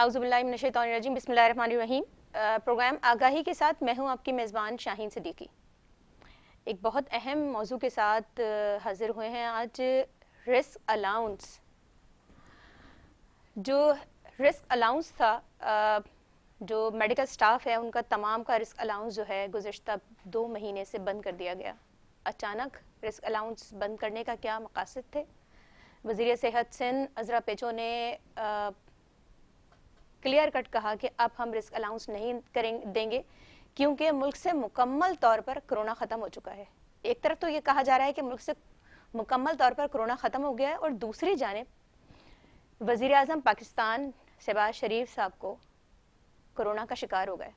आउज़ुबिल्लाहिमिनश्शैतानिर्रजीम बिस्मिल्लाहिर्रहमानिर्रहीम। प्रोग्राम आगाही के साथ मैं हूँ आपकी मेज़बान शाहीन सिद्दीकी। एक बहुत अहम मौजू के साथ हाजिर हुए हैं आज। रिस्क अलाउंस, जो रिस्क अलाउंस था, जो मेडिकल स्टाफ है उनका तमाम का रिस्क अलाउंस जो है गुज़िश्ता 2 महीने से बंद कर दिया गया। अचानक रिस्क अलाउंस बंद करने का क्या मकासद थे? वज़ीर सेहत सिंध अज़रा पेचो ने क्लियर कट कहा कि अब हम रिस्क अलाउंस नहीं देंगे क्योंकि मुल्क से मुकम्मल तौर पर कोरोना ख़त्म हो चुका है। एक तरफ तो ये कहा जा रहा है कि मुल्क से मुकम्मल तौर पर कोरोना ख़त्म हो गया है, और दूसरी जानिब वज़ीर आज़म पाकिस्तान शहबाज शरीफ साहब को कोरोना का शिकार हो गए।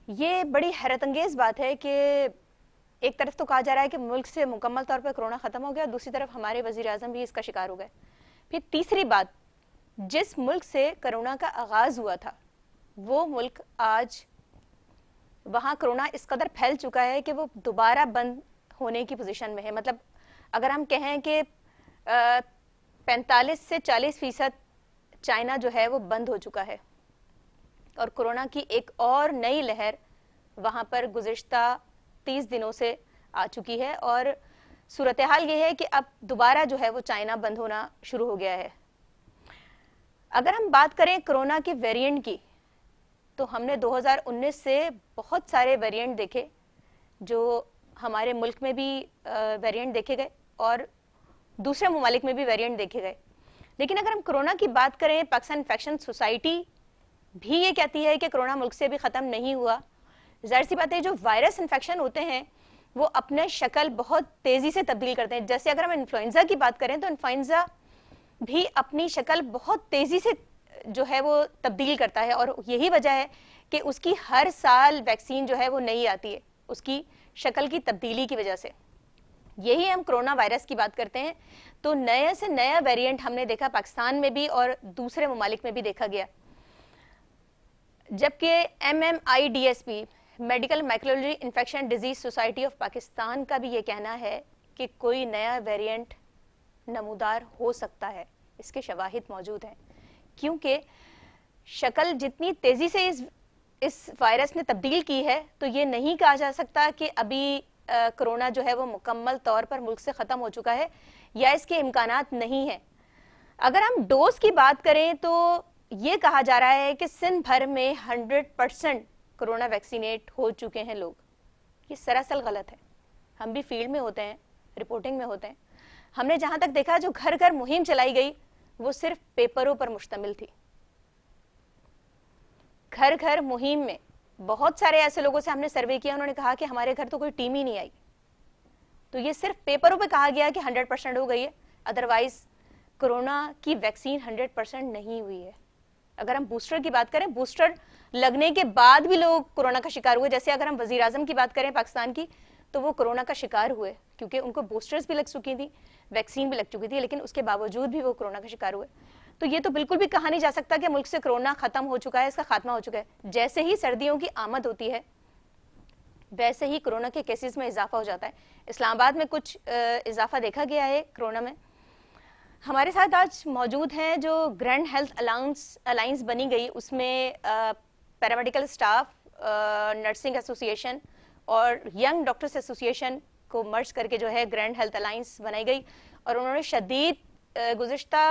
ये बड़ी हैरत अंगेज़ बात है कि एक तरफ तो कहा जा रहा है कि मुल्क से मुकम्मल तौर पर कोरोना ख़त्म हो गया, दूसरी तरफ हमारे वज़ीर आज़म भी इसका शिकार हो गए। फिर तीसरी बात, जिस मुल्क से कोरोना का आगाज़ हुआ था वो मुल्क आज वहाँ कोरोना इस कदर फैल चुका है कि वो दोबारा बंद होने की पोजीशन में है। मतलब अगर हम कहें कि 45 से 40% चाइना जो है वो बंद हो चुका है, और कोरोना की एक और नई लहर वहाँ पर गुज़िश्ता 30 दिनों से आ चुकी है, और सूरत हाल ये है कि अब दोबारा जो है वो चाइना बंद होना शुरू हो गया है। अगर हम बात करें कोरोना के वेरिएंट की, तो हमने 2019 से बहुत सारे वेरिएंट देखे, जो हमारे मुल्क में भी वेरिएंट देखे गए और दूसरे ममालिक में भी वेरिएंट देखे गए। लेकिन अगर हम कोरोना की बात करें, पाकिस्तान इन्फेक्शन सोसाइटी भी ये कहती है कि कोरोना मुल्क से भी ख़त्म नहीं हुआ। जाहिर सी बात है, जो वायरस इन्फेक्शन होते हैं वो अपने शक्ल बहुत तेज़ी से तब्दील करते हैं। जैसे अगर हम इन्फ्लुएंजा की बात करें तो इन्फ्लुएंजा भी अपनी शक्ल बहुत तेज़ी से जो है वो तब्दील करता है, और यही वजह है कि उसकी हर साल वैक्सीन जो है वो नई आती है, उसकी शक्ल की तब्दीली की वजह से। यही हम कोरोना वायरस की बात करते हैं, तो नए से नया वेरिएंट हमने देखा पाकिस्तान में भी और दूसरे ममालिक में भी देखा गया। जबकि MMIDSP medical microbiology infection disease society of Pakistan का भी ये कहना है कि कोई नया वेरिएंट नमूदार हो सकता है। इसके शवाहिद मौजूद हैं, क्योंकि शक्ल जितनी तेज़ी से इस वायरस ने तब्दील की है, तो ये नहीं कहा जा सकता कि अभी कोरोना जो है वो मुकम्मल तौर पर मुल्क से ख़त्म हो चुका है या इसके इम्कानात नहीं है। अगर हम डोज की बात करें तो ये कहा जा रहा है कि सिंध भर में 100% कोरोना वैक्सीनेट हो चुके हैं लोग। ये सरासर गलत है। हम भी फील्ड में होते हैं, रिपोर्टिंग में होते हैं। हमने जहां तक देखा, जो घर घर मुहिम चलाई गई वो सिर्फ पेपरों पर मुश्तमिल थी। घर घर मुहिम में बहुत सारे ऐसे लोगों से हमने सर्वे किया, उन्होंने कहा कि हमारे घर तो कोई टीम ही नहीं आई। तो ये सिर्फ पेपरों पे कहा गया कि 100% हो गई है, अदरवाइज कोरोना की वैक्सीन 100% नहीं हुई है। अगर हम बूस्टर की बात करें, बूस्टर लगने के बाद भी लोग कोरोना का शिकार हुए। जैसे अगर हम वजीर आजम की बात करें पाकिस्तान की, तो वो कोरोना का शिकार हुए क्योंकि उनको बूस्टर्स भी लग चुकी थी, वैक्सीन भी लग चुकी थी, लेकिन उसके बावजूद भी वो कोरोना का शिकार हुए। तो ये तो बिल्कुल भी कहा नहीं जा सकता कि मुल्क से कोरोना खत्म हो चुका है, इसका खात्मा हो चुका है। जैसे ही सर्दियों की आमद होती है वैसे ही कोरोना के केसेस में इजाफा हो जाता है। इस्लामाबाद में कुछ इजाफा देखा गया है कोरोना में। हमारे साथ आज मौजूद हैं जो ग्रैंड हेल्थ अलायंस बनी गई, उसमें पैरामेडिकल स्टाफ, नर्सिंग एसोसिएशन और यंग डॉक्टर्स एसोसिएशन को मर्ज करके जो है ग्रैंड हेल्थ अलायंस बनाई गई, और उन्होंने शदीद गुज़िश्ता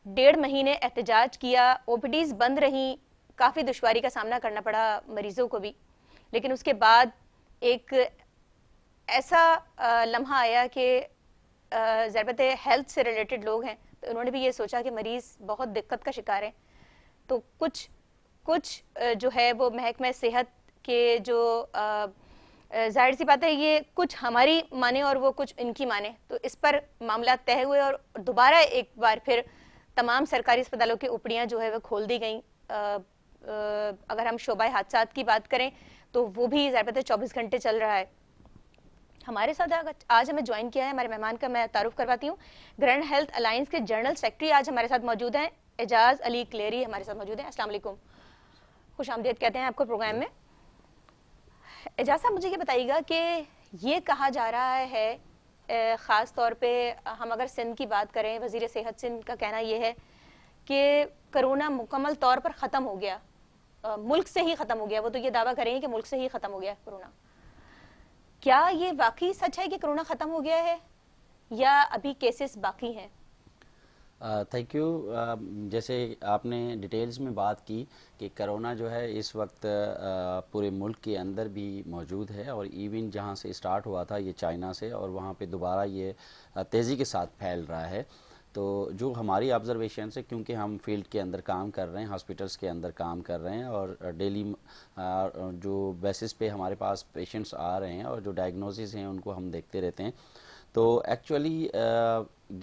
1.5 महीने एहतजाज किया। OPDs बंद रहीं, काफ़ी दुश्वारी का सामना करना पड़ा मरीजों को भी। लेकिन उसके बाद एक ऐसा लम्हा आया कि ज़रूरत हेल्थ से रिलेटेड लोग हैं, तो उन्होंने भी ये सोचा कि मरीज़ बहुत दिक्कत का शिकार हैं, तो कुछ जो है वो महकमा सेहत के जो जाहिर सी बात है, ये कुछ हमारी माने और वो कुछ इनकी माने, तो इस पर मामला तय हुए और दोबारा एक बार फिर तमाम सरकारी अस्पतालों की उपड़ियाँ जो है वो खोल दी गई। अगर हम शोबा हादसात की बात करें तो वो भी ज़रूरत 24 घंटे चल रहा है। हमारे साथ आज हमें ज्वाइन किया है, हमारे मेहमान का मैं तारुफ करवाती हूँ। ग्रैंड हेल्थ अलायंस के जनरल सेक्रेटरी आज हमारे साथ मौजूद हैं, एजाज अली क्लेरी हमारे साथ मौजूद हैं। अस्सलाम वालेकुम, खुश आमदीद कहते हैं आपको प्रोग्राम में। एजाज साहब, मुझे ये बताइएगा कि ये कहा जा रहा है ख़ास तौर पे हम अगर सिंध की बात करें, वज़ीर सेहत सिंध का कहना ये है कि कोरोना मुकम्मल तौर पर खत्म हो गया, मुल्क से ही खत्म हो गया। वो तो ये दावा करेंगे कि मुल्क से ही खत्म हो गया कोरोना। क्या ये वाकई सच है कि कोरोना खत्म हो गया है या अभी केसेस बाकी हैं? Thank you. जैसे आपने डिटेल्स में बात की कि कोरोना जो है इस वक्त पूरे मुल्क के अंदर भी मौजूद है, और इवन जहाँ से स्टार्ट हुआ था ये चाइना से, और वहाँ पे दोबारा ये तेज़ी के साथ फैल रहा है। तो जो हमारी ऑब्जर्वेशन से, क्योंकि हम फील्ड के अंदर काम कर रहे हैं, हॉस्पिटल्स के अंदर काम कर रहे हैं, और डेली जो बेसिस पे हमारे पास पेशेंट्स आ रहे हैं और जो डायग्नोसिस हैं उनको हम देखते रहते हैं, तो एक्चुअली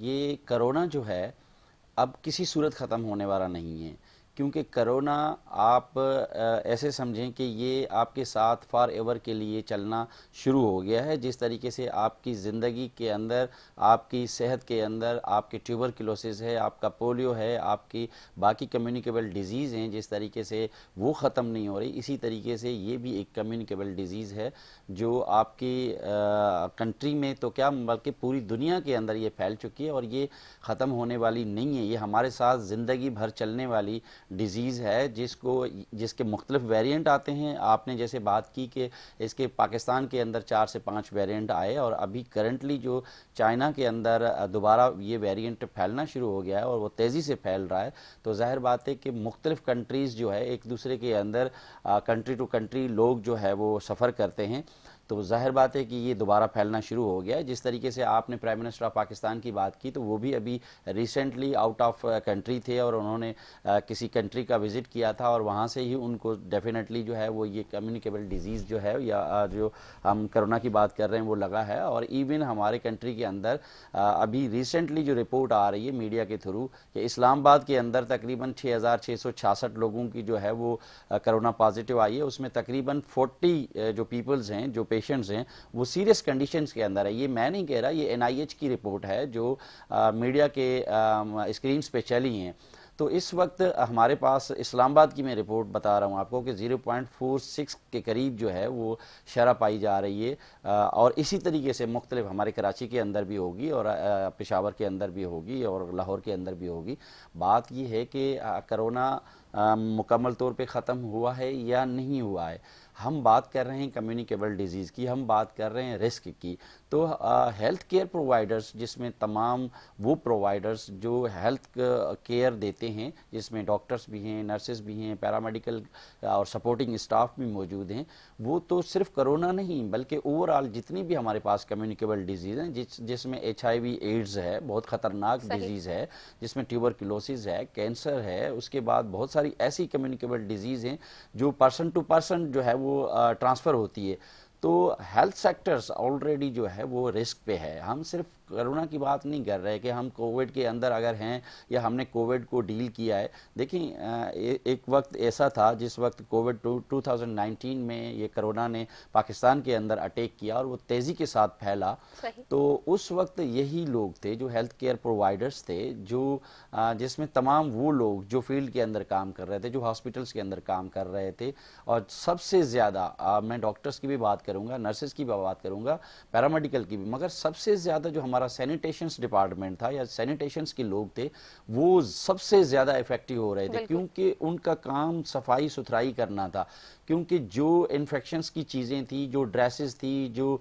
ये कोरोना जो है अब किसी सूरत ख़त्म होने वाला नहीं है। क्योंकि कोरोना आप ऐसे समझें कि ये आपके साथ फॉर एवर के लिए चलना शुरू हो गया है। जिस तरीके से आपकी ज़िंदगी के अंदर, आपकी सेहत के अंदर आपकी ट्यूबरक्लोसिस है, आपका पोलियो है, आपकी बाकी कम्युनिकेबल डिजीज़ हैं, जिस तरीके से वो ख़त्म नहीं हो रही, इसी तरीके से ये भी एक कम्युनिकेबल डिजीज़ है जो आपकी कंट्री में तो क्या बल्कि पूरी दुनिया के अंदर ये फैल चुकी है, और ये ख़त्म होने वाली नहीं है। ये हमारे साथ ज़िंदगी भर चलने वाली डिजीज़ है, जिसके मुख्तलिफ वेरिएंट आते हैं। आपने जैसे बात की कि इसके पाकिस्तान के अंदर 4 से 5 वेरिएंट आए, और अभी करंटली जो चाइना के अंदर दोबारा ये वेरिएंट फैलना शुरू हो गया है और वो तेज़ी से फैल रहा है। तो ज़ाहिर बात है कि मुख्तलिफ कंट्रीज़ जो है एक दूसरे के अंदर कंट्री टू कंट्री लोग जो है वो सफ़र करते हैं, तो जाहिर बात है कि ये दोबारा फैलना शुरू हो गया है। जिस तरीके से आपने प्राइम मिनिस्टर ऑफ पाकिस्तान की बात की, तो वो भी अभी रिसेंटली आउट ऑफ कंट्री थे, और उन्होंने किसी कंट्री का विज़िट किया था, और वहाँ से ही उनको डेफिनेटली जो है वो ये कम्युनिकेबल डिजीज़ जो है, या जो हम कोरोना की बात कर रहे हैं, वो लगा है। और इवन हमारे कंट्री के अंदर अभी रिसेंटली जो रिपोर्ट आ रही है मीडिया के थ्रू कि इस्लामाबाद के अंदर तकरीबन 6,666 लोगों की जो है वो कोरोना पॉजिटिव आई है। उसमें तकरीबन 40 जो पीपल्स हैं, जो पेशेंट्स हैं, वो सीरियस कंडीशंस के अंदर है। ये मैं नहीं कह रहा, ये एनआईएच की रिपोर्ट है जो मीडिया के स्क्रीन्स पे चली हैं। तो इस वक्त हमारे पास इस्लामाबाद की मैं रिपोर्ट बता रहा हूँ आपको कि 0.46 के करीब जो है वो शरह पाई जा रही है, और इसी तरीके से मुख्तलिफ हमारे कराची के अंदर भी होगी, और पेशावर के अंदर भी होगी, और लाहौर के अंदर भी होगी। बात ये है कि कोरोना मुकम्मल तौर पे ख़त्म हुआ है या नहीं हुआ है। हम बात कर रहे हैं कम्युनिकेबल डिजीज़ की, हम बात कर रहे हैं रिस्क की। तो हेल्थ केयर प्रोवाइडर्स, जिसमें तमाम वो प्रोवाइडर्स जो हेल्थ केयर देते हैं, जिसमें डॉक्टर्स भी हैं, नर्सेस भी हैं, पैरामेडिकल और सपोर्टिंग स्टाफ भी मौजूद हैं, वो तो सिर्फ कोरोना नहीं बल्कि ओवरऑल जितनी भी हमारे पास कम्युनिकेबल डिजीज़ हैं, जिसमें HIV एड्स है, बहुत ख़तरनाक डिजीज़ है, जिसमें ट्यूबरक्लोसिस है, कैंसर है, उसके बाद बहुत सारी ऐसी कम्युनिकेबल डिजीज़ हैं जो पर्सन टू पर्सन जो है वो ट्रांसफ़र होती है। तो हेल्थ सेक्टर्स ऑलरेडी जो है वो रिस्क पे है। हम सिर्फ कोरोना की बात नहीं कर रहे कि हम कोविड के अंदर अगर हैं या हमने कोविड को डील किया है। देखिए एक वक्त ऐसा था जिस वक्त कोविड 2019 में ये कोरोना ने पाकिस्तान के अंदर अटैक किया और वो तेज़ी के साथ फैला। तो उस वक्त यही लोग थे जो हेल्थ केयर प्रोवाइडर्स थे, जो जिसमें तमाम वो लोग जो फील्ड के अंदर काम कर रहे थे, जो हॉस्पिटल्स के अंदर काम कर रहे थे, और सबसे ज़्यादा मैं डॉक्टर्स की भी बात करूँगा, नर्सेज की भी बात करूँगा, पैरामेडिकल की भी, मगर सबसे ज़्यादा जो हमारा सैनिटेशंस डिपार्टमेंट था या सैनिटेशंस के लोग थे, वो सबसे ज़्यादा इफेक्टिव हो रहे थे, क्योंकि उनका काम सफाई सुथराई करना था। क्योंकि जो इन्फेक्शंस की चीज़ें थी, जो ड्रेसेस थी, जो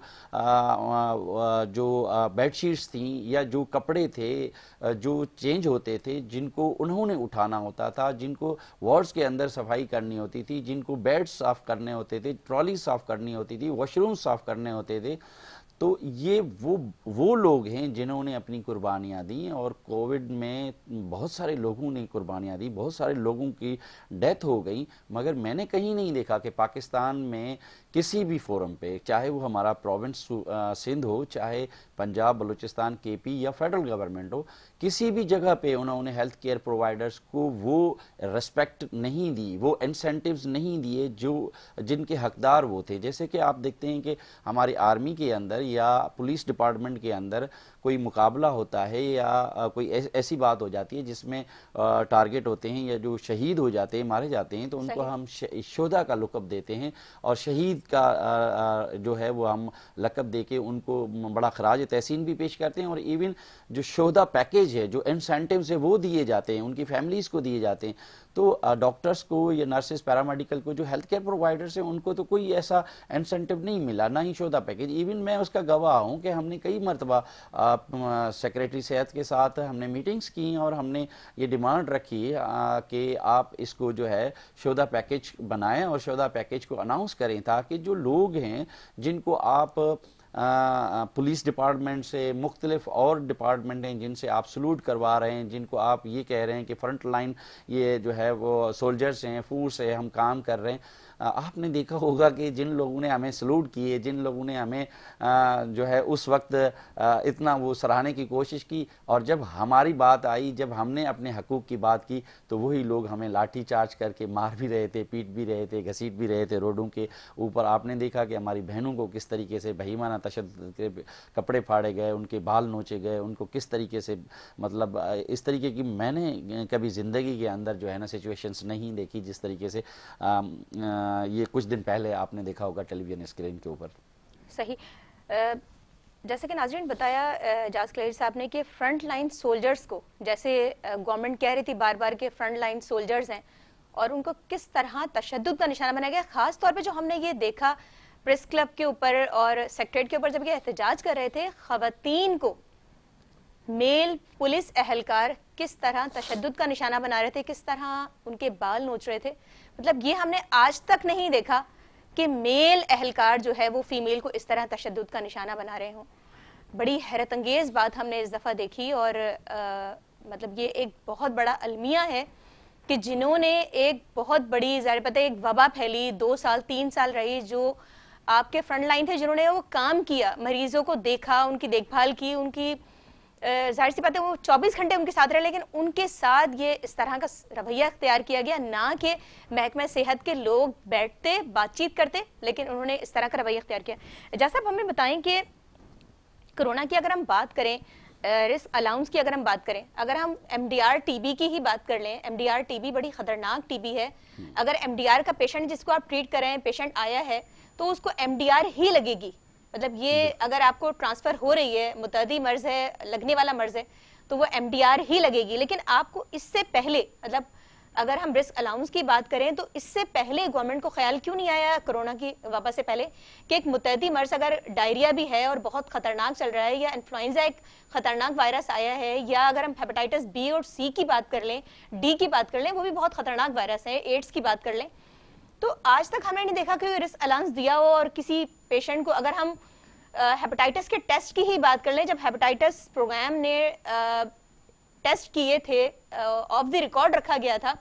बेडशीट्स थी, या जो कपड़े थे जो चेंज होते थे, जिनको उन्होंने उठाना होता था, जिनको वार्ड्स के अंदर सफाई करनी होती थी, जिनको बेड साफ़ करने होते थे, ट्रॉली साफ़ करनी होती थी, वॉशरूम साफ़ करने होते थे, तो ये वो लोग हैं जिन्होंने अपनी कुर्बानियाँ दी। और कोविड में बहुत सारे लोगों ने कुर्बानियाँ दी, बहुत सारे लोगों की डेथ हो गई, मगर मैंने कहीं नहीं देखा कि पाकिस्तान में किसी भी फोरम पे, चाहे वो हमारा प्रोविंस सिंध हो, चाहे पंजाब, बलूचिस्तान, KP या फेडरल गवर्नमेंट हो, किसी भी जगह पे उन्होंने हेल्थ केयर प्रोवाइडर्स को वो रिस्पेक्ट नहीं दी, वो इंसेंटिव्स नहीं दिए जो जिनके हकदार वो थे। जैसे कि आप देखते हैं कि हमारी आर्मी के अंदर या पुलिस डिपार्टमेंट के अंदर कोई मुकाबला होता है या कोई ऐसी बात हो जाती है जिसमें टारगेट होते हैं या जो शहीद हो जाते हैं, मारे जाते हैं, तो उनको हम शोधा का लुक़ब देते हैं और शहीद का जो है वो हम लक़ब देके उनको बड़ा खराज तहसीन भी पेश करते हैं। और इवन जो शोधा पैकेज है, जो इंसेंटिव्स है वो दिए जाते हैं, उनकी फैमिलीज़ को दिए जाते हैं। तो डॉक्टर्स को या नर्सेज, पैरामेडिकल को, जो हेल्थ केयर प्रोवाइडर्स हैं, उनको तो कोई ऐसा इंसेंटिव नहीं मिला, ना ही शोधा पैकेज। इवन मैं उसका गवाह हूँ कि हमने कई मरतबा सेक्रेटरी सेहत के साथ हमने मीटिंग्स की और हमने ये डिमांड रखी कि आप इसको जो है शोधा पैकेज बनाएं और शोधा पैकेज को अनाउंस करें, ताकि जो लोग हैं जिनको आप पुलिस डिपार्टमेंट से, मुख्तलिफ और डिपार्टमेंट हैं जिनसे आप सलूट करवा रहे हैं, जिनको आप ये कह रहे हैं कि फ्रंट लाइन ये जो है वो सोल्जर्स हैं, फोर्स है, हम काम कर रहे हैं। आपने देखा होगा कि जिन लोगों ने हमें सलूट किए, जिन लोगों ने हमें जो है उस वक्त इतना वो सराहने की कोशिश की, और जब हमारी बात आई, जब हमने अपने हकूक़ की बात की, तो वही लोग हमें लाठी चार्ज करके मार भी रहे थे, पीट भी रहे थे, घसीट भी रहे थे रोडों के ऊपर। आपने देखा कि हमारी बहनों को किस तरीके से बहीमाना तशद्दुद के कपड़े फाड़े गए, उनके बाल नोचे गए, उनको किस तरीके से, मतलब इस तरीके की मैंने कभी ज़िंदगी के अंदर जो है ना सिचुएशंस नहीं देखी जिस तरीके से ये कुछ दिन पहले आपने देखा होगा टेलीविजन स्क्रीन के ऊपर। सही। जैसे कि नाज़रीन बताया जाज क्लैरिस साहब ने कि फ्रंट लाइन सोल्जर्स को, जैसे गवर्नमेंट कह रही थी बार बार के फ्रंट लाइन सोल्जर्स हैं, और उनको किस तरह तशद्दुद का निशाना बनाया गया। खास तौर पे जो हमने ये देखा प्रेस क्लब के ऊपर और सेक्रेटरीट के ऊपर जब ये एहतजाज कर रहे थे, खवातीन को मेल पुलिस एहलकार किस तरह तशद्दुद का निशाना बना रहे थे, किस तरह उनके बाल नोच रहे थे। मतलब ये हमने आज तक नहीं देखा कि मेल एहलकार जो है वो फीमेल को इस तरह तशद्दुद का निशाना बना रहे हों। बड़ी हैरत अंगेज बात हमने इस दफ़ा देखी, और मतलब ये एक बहुत बड़ा अलमिया है कि जिन्होंने एक बहुत बड़ी, ज़ाहिर पता है, एक वबा फैली, 2 साल 3 साल रही, जो आपके फ्रंट लाइन थे, जिन्होंने वो काम किया, मरीजों को देखा, उनकी देखभाल की, उनकी जाहिर सी बात है वो 24 घंटे उनके साथ रहे, लेकिन उनके साथ ये इस तरह का रवैया अख्तियार किया गया, ना कि महकमा सेहत के लोग बैठते बातचीत करते, लेकिन उन्होंने इस तरह का रवैया अख्तियार किया। जैसा आप हमें बताएं कि कोरोना की अगर हम बात करें, रिस्क अलाउंस की अगर हम बात करें, अगर हम MDR TB की ही बात कर लें, MDR TB बड़ी खतरनाक TB है। अगर MDR का पेशेंट जिसको आप ट्रीट कर रहे हैं, पेशेंट आया है, तो उसको MDR ही लगेगी। मतलब ये अगर आपको ट्रांसफर हो रही है, मुतअद्दी मर्ज है, लगने वाला मर्ज है, तो वो MDR ही लगेगी। लेकिन आपको इससे पहले, मतलब अगर हम रिस्क अलाउंस की बात करें, तो इससे पहले गवर्नमेंट को ख्याल क्यों नहीं आया कोरोना की वबा से पहले कि एक मुतअद्दी मर्ज, अगर डायरिया भी है और बहुत खतरनाक चल रहा है, या इन्फ्लुएंजा एक खतरनाक वायरस आया है, या अगर हम हेपेटाइटिस B और C की बात कर लें, D की बात कर लें, वो भी बहुत खतरनाक वायरस है, एड्स की बात कर लें, तो आज तक हमने नहीं देखा कि रिस्क अलाउंस दिया हो। और किसी पेशेंट को, अगर हम हेपेटाइटिस के टेस्ट की ही बात कर लें, जब हेपेटाइटिस प्रोग्राम ने टेस्ट किए थे, ऑफ द रिकॉर्ड रखा गया था,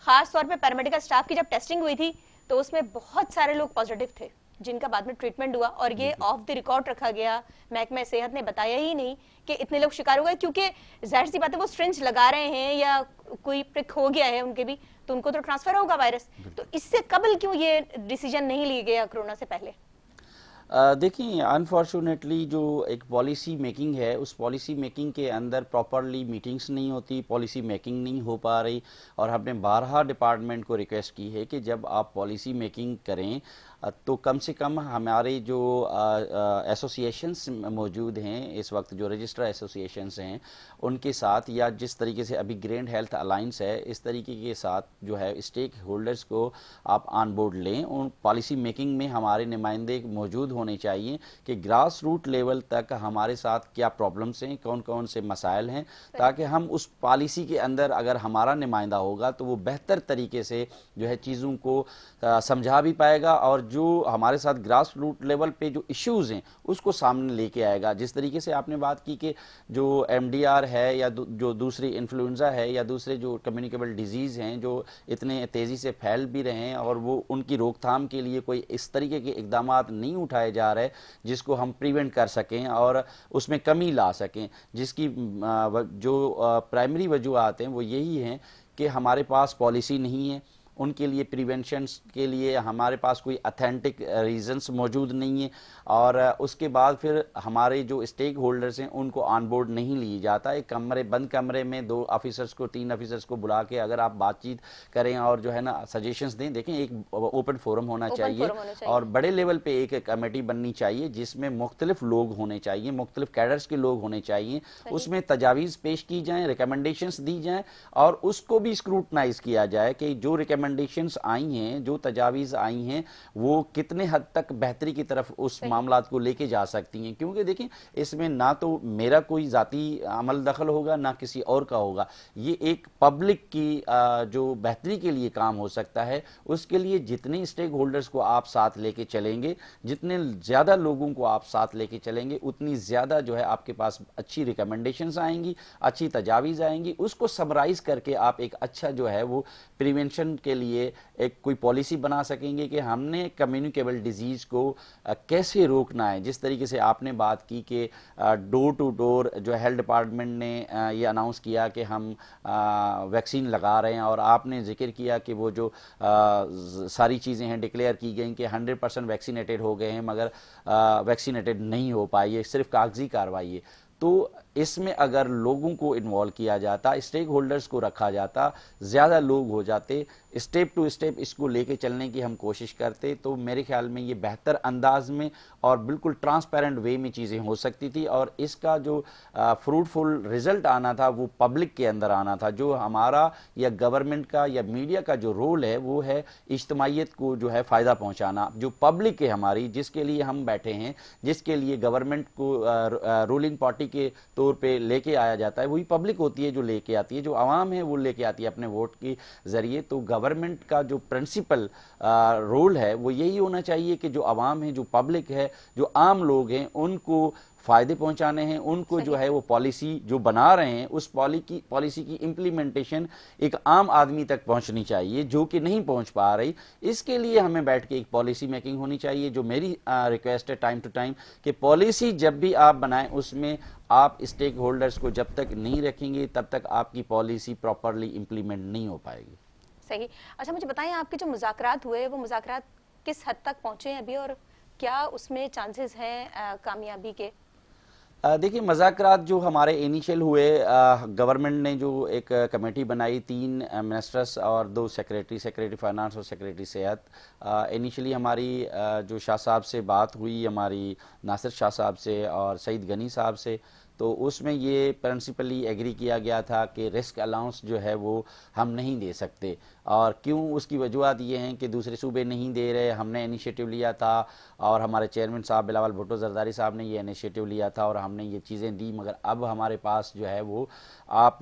खास तौर पे पैरामेडिकल स्टाफ की जब टेस्टिंग हुई थी, तो उसमें बहुत सारे लोग पॉजिटिव थे जिनका बाद में ट्रीटमेंट हुआ, और ये ऑफ द रिकॉर्ड रखा गया। महकमा सेहत ने बताया ही नहीं कि इतने लोग शिकार हुए, क्योंकि जाहिर सी बात है वो सिरिंज लगा रहे हैं या कोई प्रिक हो गया है उनके भी, तो उनको तो ट्रांसफर होगा वायरस। तो इससे कबल क्यों ये डिसीजन नहीं लिया गया कोरोना से पहले? देखिए, अनफॉर्चुनेटली जो एक पॉलिसी मेकिंग है, उस पॉलिसी मेकिंग के अंदर प्रॉपरली मीटिंग्स नहीं होती, पॉलिसी मेकिंग नहीं हो पा रही। और हमने बारहा डिपार्टमेंट को रिक्वेस्ट की है कि जब आप पॉलिसी मेकिंग करें तो कम से कम हमारे जो एसोसिएशंस मौजूद हैं इस वक्त, जो रजिस्टर एसोसिएशंस हैं, उनके साथ, या जिस तरीके से अभी ग्रैंड हेल्थ अलायंस है, इस तरीके के साथ जो है स्टेक होल्डर्स को आप ऑन बोर्ड लें। उन पॉलिसी मेकिंग में हमारे नुमाइंदे मौजूद होने चाहिए कि ग्रास रूट लेवल तक हमारे साथ क्या प्रॉब्लम्स हैं, कौन कौन से मसाइल हैं, ताकि हम उस पॉलिसी के अंदर अगर हमारा नुमाइंदा होगा तो वो बेहतर तरीके से जो है चीज़ों को समझा भी पाएगा, और जो हमारे साथ ग्रास रूट लेवल पे जो इश्यूज हैं उसको सामने लेके आएगा। जिस तरीके से आपने बात की कि जो MDR है, या जो दूसरी इन्फ्लुएंजा है, या दूसरे जो कम्युनिकेबल डिजीज़ हैं जो इतने तेज़ी से फैल भी रहे हैं, और वो उनकी रोकथाम के लिए कोई इस तरीके के इकदाम नहीं उठाए जा रहे जिसको हम प्रिवेंट कर सकें और उसमें कमी ला सकें, जिसकी जो प्राइमरी वजूहत हैं वो यही हैं कि हमारे पास पॉलिसी नहीं है, उनके लिए प्रिवेंशन के लिए हमारे पास कोई अथेंटिक रीजंस मौजूद नहीं है, और उसके बाद फिर हमारे जो स्टेक होल्डर्स हैं उनको ऑन बोर्ड नहीं लिया जाता। एक बंद कमरे में 2 ऑफिसर्स को 3 ऑफिसर्स को बुला के अगर आप बातचीत करें और जो है ना सजेशंस दें, देखें एक ओपन फोरम होना चाहिए और बड़े लेवल पे एक कमेटी बननी चाहिए जिसमें मुख्तलिफ लोग होने चाहिए, मुख्तलिफ कैडर्स के लोग होने चाहिए, उसमें तजावीज़ पेश की जाएं, रिकमेंडेशंस दी जाएं और उसको भी स्क्रूटनाइज किया जाए कि जो रिकमेंडेशंस आई हैं, जो तजावीज़ आई हैं, वो कितने हद तक बेहतरी की तरफ उस मामला को लेके जा सकती हैं। क्योंकि देखिए इसमें ना तो मेरा कोई जाती अमल दखल होगा ना किसी और का होगा, ये एक पब्लिक की जो बेहतरी के लिए काम हो सकता है। उसके लिए जितने स्टेक होल्डर्स को आप साथ लेके चलेंगे, जितने ज़्यादा लोगों को आप साथ लेके चलेंगे, उतनी ज़्यादा जो है आपके पास अच्छी रिकमेंडेशंस आएंगी, अच्छी तजावीज़ आएंगी। उसको समराइज़ करके आप एक अच्छा जो है वो प्रिवेंशन के लिए एक कोई पॉलिसी बना सकेंगे कि हमने कम्युनिकेबल डिजीज़ को कैसे रोकना है। जिस तरीके से आपने बात की कि डोर टू डोर जो हेल्थ डिपार्टमेंट ने ये अनाउंस किया कि हम वैक्सीन लगा रहे हैं, और आपने जिक्र किया कि वो जो सारी चीज़ें हैं डिक्लेयर की गई कि 100% वैक्सीनेटेड हो गए हैं मगर वैक्सीनेटेड नहीं हो पाए, ये सिर्फ कागजी कार्रवाई है। तो इसमें अगर लोगों को इन्वॉल्व किया जाता, स्टेक होल्डर्स को रखा जाता, ज़्यादा लोग हो जाते, स्टेप टू स्टेप इसको लेके चलने की हम कोशिश करते, तो मेरे ख्याल में ये बेहतर अंदाज में और बिल्कुल ट्रांसपेरेंट वे में चीज़ें हो सकती थी और इसका जो फ्रूटफुल रिजल्ट आना था वो पब्लिक के अंदर आना था। जो हमारा या गवर्नमेंट का या मीडिया का जो रोल है वो है इज्तमाइयत को जो है फ़ायदा पहुँचाना। जो पब्लिक है हमारी, जिसके लिए हम बैठे हैं, जिसके लिए गवर्नमेंट को रूलिंग पार्टी के तौर पे लेके आया जाता है, वही पब्लिक होती है जो लेके आती है, जो आवाम है वो लेके आती है अपने वोट के जरिए। तो गवर्नमेंट का जो प्रिंसिपल रोल है वो यही होना चाहिए कि जो आवाम है, जो पब्लिक है, जो आम लोग हैं, उनको फायदे पहुंचाने हैं, उनको जो है वो पॉलिसी जो बना रहे हैं उस पॉलिसी की इम्प्लीमेंटेशन एक आम आदमी तक पहुंचनी चाहिए जो कि नहीं पहुंच पा रही। इसके लिए हमें बैठ के एक पॉलिसी मेकिंग होनी चाहिए। जो मेरी रिक्वेस्ट है टाइम टू टाइम कि पॉलिसी जब भी आप बनाएं उसमें आप स्टेक होल्डर्स को जब तक नहीं रखेंगे तब तक आपकी पॉलिसी प्रॉपरली इम्प्लीमेंट नहीं हो पाएगी। सही। अच्छा मुझे बताएं, आपके जो मुज़ाकरात हुए वो मुज़ाकरात किस हद तक पहुंचे हैं अभी और क्या उसमें चांसेस हैं कामयाबी के? देखिए मुज़ाकरात जो हमारे इनिशियल हुए, गवर्नमेंट ने जो एक कमेटी बनाई, 3 मिनिस्टर्स और 2 सेक्रेटरी फाइनेंस और सेक्रेटरी सेहत। इनिशियली हमारी जो शाह साहब से बात हुई, हमारी नासिर शाह साहब से और सईद गनी साहब से, तो उसमें ये प्रिंसिपली एग्री किया गया था कि रिस्क अलाउंस जो है वो हम नहीं दे सकते। और क्यों, उसकी वजूहत ये हैं कि दूसरे सूबे नहीं दे रहे, हमने इनिशिएटिव लिया था और हमारे चेयरमैन साहब बिलावल भुट्टो जरदारी साहब ने ये इनिशिएटिव लिया था और हमने ये चीज़ें दी, मगर अब हमारे पास जो है वो आप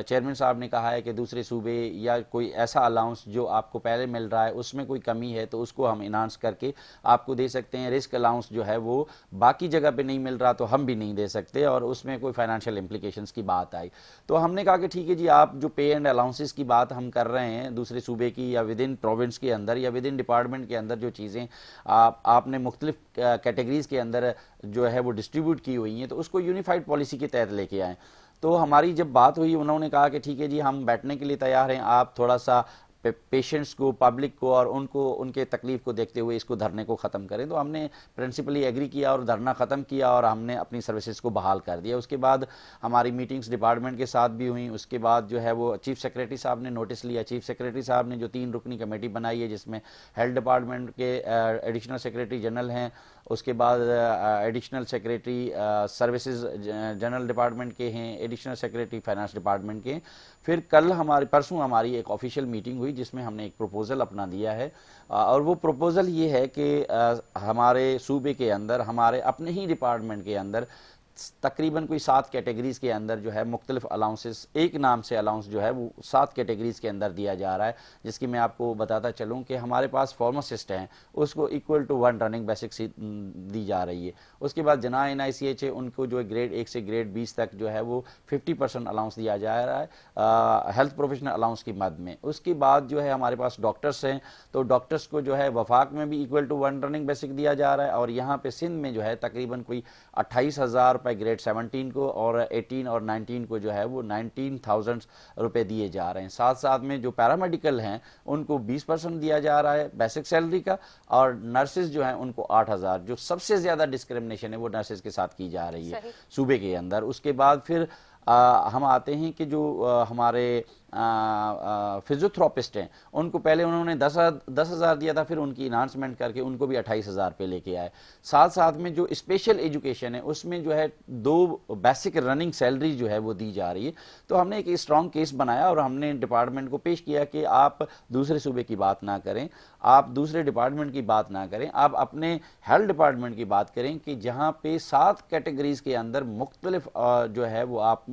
चेयरमैन साहब ने कहा है कि दूसरे सूबे या कोई ऐसा अलाउंस जो आपको पहले मिल रहा है उसमें कोई कमी है तो उसको हम इन्हांस करके आपको दे सकते हैं। रिस्क अलाउंस जो है वो बाकी जगह पे नहीं मिल रहा तो हम भी नहीं दे सकते और उसमें कोई फाइनेंशियल इम्प्लीकेशंस की बात आई। तो हमने कहा कि ठीक है जी, आप जो पे एंड अलाउंसेस की बात हम कर रहे हैं दूसरे सूबे की या विद इन प्रोविंस के अंदर या विद इन डिपार्टमेंट के अंदर जो चीज़ें आपने मुख्तलिफ कैटेगरीज के अंदर जो है वो डिस्ट्रीब्यूट की हुई हैं तो उसको यूनिफाइड पॉलिसी के तहत लेके आएँ। तो हमारी जब बात हुई उन्होंने कहा कि ठीक है जी, हम बैठने के लिए तैयार हैं, आप थोड़ा सा पेशेंट्स को, पब्लिक को और उनको उनके तकलीफ को देखते हुए इसको धरने को ख़त्म करें। तो हमने प्रिंसिपली एग्री किया और धरना ख़त्म किया और हमने अपनी सर्विसेज को बहाल कर दिया। उसके बाद हमारी मीटिंग्स डिपार्टमेंट के साथ भी हुई। उसके बाद जो है वो चीफ सेक्रेटरी साहब ने नोटिस लिया। चीफ सेक्रेटरी साहब ने जो 3 रुकनी कमेटी बनाई है जिसमें हेल्थ डिपार्टमेंट के एडिशनल सेक्रेटरी जनरल हैं, उसके बाद additional secretary services general department के हैं, एडिशनल सेक्रेटरी फाइनेंस डिपार्टमेंट के। फिर परसों हमारी एक ऑफिशियल मीटिंग हुई जिसमें हमने एक प्रपोजल अपना दिया है और वो प्रपोजल ये है कि हमारे सूबे के अंदर, हमारे अपने ही डिपार्टमेंट के अंदर तकरीबन कोई 7 कैटेगरीज के अंदर जो है मुख्तलिफ अलाउंसेस, एक नाम से अलाउंस जो है वो 7 कैटेगरीज के अंदर दिया जा रहा है। जिसकी मैं आपको बताता चलूँ कि हमारे पास फार्मासिस्ट हैं, उसको इक्वल टू 1 रनिंग बेसिक दी जा रही है। उसके बाद जना NICH है, उनको जो है ग्रेड 1 से ग्रेड 20 तक जो है वो 50% अलाउंस दिया जा रहा है हेल्थ प्रोफेशनल अलाउंस की मद में। उसके बाद जो है हमारे पास डॉक्टर्स हैं, तो डॉक्टर्स को जो है वफाक में भी इक्वल टू 1 रनिंग बेसिक दिया जा रहा है और यहाँ पे सिंध में जो है तकरीबन कोई 28,000 पाए ग्रेड 17 को, और 18 और 19 को जो है वो 19,000 रुपए दिए जा रहे हैं। साथ साथ में जो पैरामेडिकल हैं उनको 20% दिया जा रहा है बेसिक सैलरी का, और नर्सेज जो हैं उनको 8,000। जो सबसे ज्यादा डिस्क्रिमिनेशन है वो नर्सेज के साथ की जा रही है सूबे के अंदर। उसके बाद फिर हम आते हैं कि जो हमारे फिजियोथेरापिस्ट हैं उनको पहले उन्होंने 10,000 दिया था, फिर उनकी इन्हांसमेंट करके उनको भी 28,000 पे लेके आए। साथ साथ में जो स्पेशल एजुकेशन है उसमें जो है 2 बेसिक रनिंग सैलरी जो है वो दी जा रही है। तो हमने एक स्ट्रॉन्ग केस बनाया और हमने डिपार्टमेंट को पेश किया कि आप दूसरे सूबे की बात ना करें, आप दूसरे डिपार्टमेंट की बात ना करें, आप अपने हेल्थ डिपार्टमेंट की बात करें कि जहां पे 7 कैटेगरीज के अंदर मुख्तलिफ जो है वो आप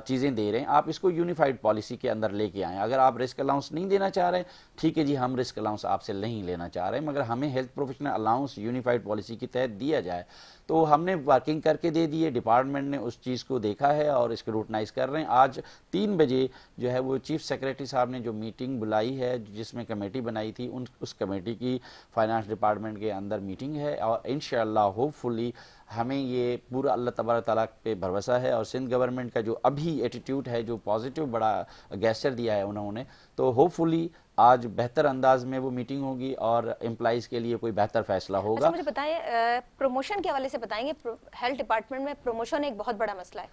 चीजें दे रहे हैं, आप इसको यूनिफाइड पॉलिसी के अंदर लेके आए। अगर आप रिस्क अलाउंस नहीं देना चाह रहे, ठीक है जी, हम रिस्क अलाउंस आपसे नहीं लेना चाह रहे, मगर हमें health professional allowance unified policy के तहत दिया जाए। तो हमने वर्किंग करके दे दिए, डिपार्टमेंट ने उस चीज़ को देखा है और इसको रूटनाइज कर रहे हैं। आज 3 बजे जो है वो चीफ सेक्रेटरी साहब ने जो मीटिंग बुलाई है जिसमें कमेटी बनाई थी, उस कमेटी की फाइनेंस डिपार्टमेंट के अंदर मीटिंग है, और इंशाअल्लाह होपफुली हमें ये पूरा अल्लाह तबारक तआला पे भरोसा है। और सिंध गवर्नमेंट का जो अभी एटीट्यूड है, जो पॉजिटिव बड़ा गेस्चर दिया है उन्होंने, तो होपफुली आज बेहतर अंदाज में वो मीटिंग होगी और एम्प्लॉइज के लिए कोई बेहतर फैसला होगा। अच्छा, मुझे बताएं, प्रमोशन के हवाले से बताएंगे। हेल्थ डिपार्टमेंट में प्रमोशन एक बहुत बड़ा मसला है।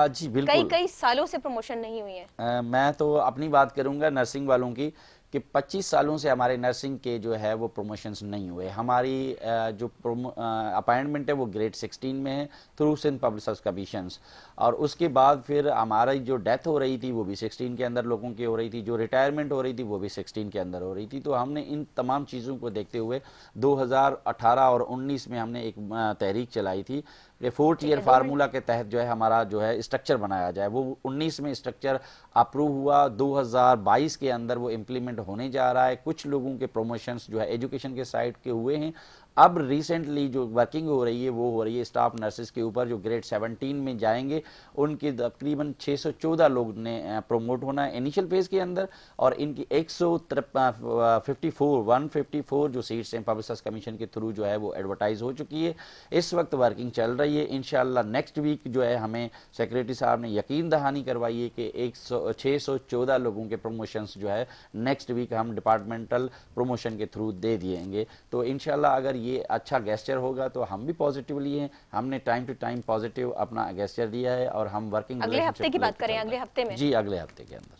जी बिल्कुल, कई सालों से प्रमोशन नहीं हुई है। मैं तो अपनी बात करूंगा नर्सिंग वालों की कि 25 सालों से हमारे नर्सिंग के जो है वो प्रमोशंस नहीं हुए। हमारी जो अपॉइंटमेंट है वो ग्रेड 16 में है through Sindh public service commissions, और उसके बाद फिर हमारी जो डेथ हो रही थी वो भी 16 के अंदर लोगों की हो रही थी, जो रिटायरमेंट हो रही थी वो भी 16 के अंदर हो रही थी। तो हमने इन तमाम चीज़ों को देखते हुए 2018 और 19 में हमने एक तहरीक चलाई थी कि 4 ईयर फार्मूला के तहत जो है हमारा जो है स्ट्रक्चर बनाया जाए। वो 19 में स्ट्रक्चर अप्रूव हुआ, 2022 के अंदर वो इम्प्लीमेंट होने जा रहा है। कुछ लोगों के प्रमोशंस जो है एजुकेशन के साइड के हुए हैं। अब रिसेंटली जो वर्किंग हो रही है वो हो रही है स्टाफ नर्सेज के ऊपर, जो ग्रेड 17 में जाएंगे उनके तकरीबन 614 लोग ने प्रमोट होना है इनिशियल फेज के अंदर, और इनकी 154 जो सीट्स हैं पब्लिक सर्विस कमीशन के थ्रू जो है वो एडवर्टाइज हो चुकी है। इस वक्त वर्किंग चल रही है। इंशाल्लाह नेक्स्ट वीक जो है हमें सेक्रेटरी साहब ने यकीन दहानी करवाई है कि 614 लोगों के प्रमोशंस जो है नेक्स्ट वीक हम डिपार्टमेंटल प्रमोशन के थ्रू दे दिएंगे। तो इंशाल्लाह अगर ये अच्छा गेस्चर होगा तो हम भी पॉजिटिवली हैं, हमने टाइम टू टाइम पॉजिटिव अपना गेस्चर दिया है और हम वर्किंग अगले हफ्ते की बात करें, अगले हफ्ते में? जी, अगले हफ्ते के अंदर।